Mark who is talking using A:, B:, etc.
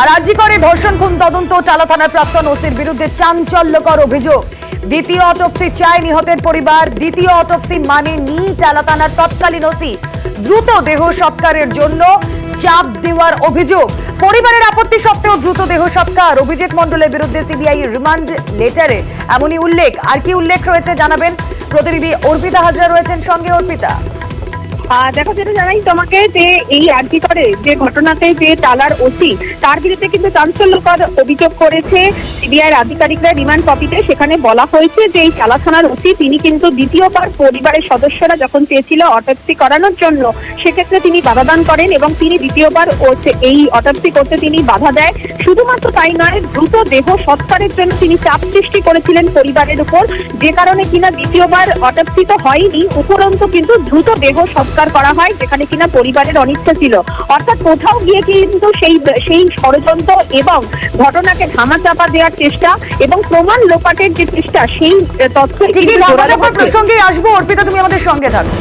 A: আর আরজি করে ধর্ষণ খুন তদন্ত টালা থানার প্রাক্তন ওসির বিরুদ্ধে চাঞ্চল্যকর অভিযোগ। দ্বিতীয় অটোপসি চায় নিহতের পরিবার, দ্বিতীয় অটোপসি মানেনি টালা থানার তৎকালীন ওসি। দ্রুত দেহ সৎকারের জন্য চাপ দেওয়ার অভিযোগ। পরিবারের আপত্তি সত্ত্বেও দ্রুত দেহ সৎকার। অভিজিৎ মণ্ডলের বিরুদ্ধে সিবিআই রিমান্ড লেটারে এমনই উল্লেখ। আর কি উল্লেখ রয়েছে জানাবেন প্রতিনিধি অর্পিতা হাজরা রয়েছেন সঙ্গে। অর্পিতা,
B: দেখো, যেটা জানাই তোমাকে যে এই আরজি করে যে ঘটনাতে যে টালার ওসি তার বিরুদ্ধে কিন্তু চাঞ্চল্যকর অভিযোগ করেছে সিবিআই আধিকারিকরা রিমান্ড কপিতে। সেখানে বলা হয়েছে যে এই টালা থানার ওসি তিনি কিন্তু দ্বিতীয়বার পরিবারের সদস্যরা যখন চেয়েছিল অটোপসি করানোর জন্য, সেক্ষেত্রে তিনি বাধাদান করেন এবং তিনি দ্বিতীয়বার এই অটোপসি করতে তিনি বাধা দেয়। শুধুমাত্র তাই নয়, দ্রুত দেহ সৎকারের জন্য তিনি চাপ সৃষ্টি করেছিলেন পরিবারের উপর, যে কারণে কিনা দ্বিতীয়বার অটোপসি তো হয়নি, উপরন্তু কিন্তু দ্রুত দেহ সৎকার করা হয়, যেখানে কিনা পরিবারের অনিচ্ছা ছিল। অর্থাৎ কোথাও গিয়ে কিন্তু সেই ষড়যন্ত্র এবং ঘটনাকে ধামাচাপা দেওয়ার চেষ্টা এবং প্রমাণ লোপাটের যে চেষ্টা, সেই তথ্য
A: প্রসঙ্গে আসবো। অর্পিতা, তুমি আমাদের সঙ্গে থাকো।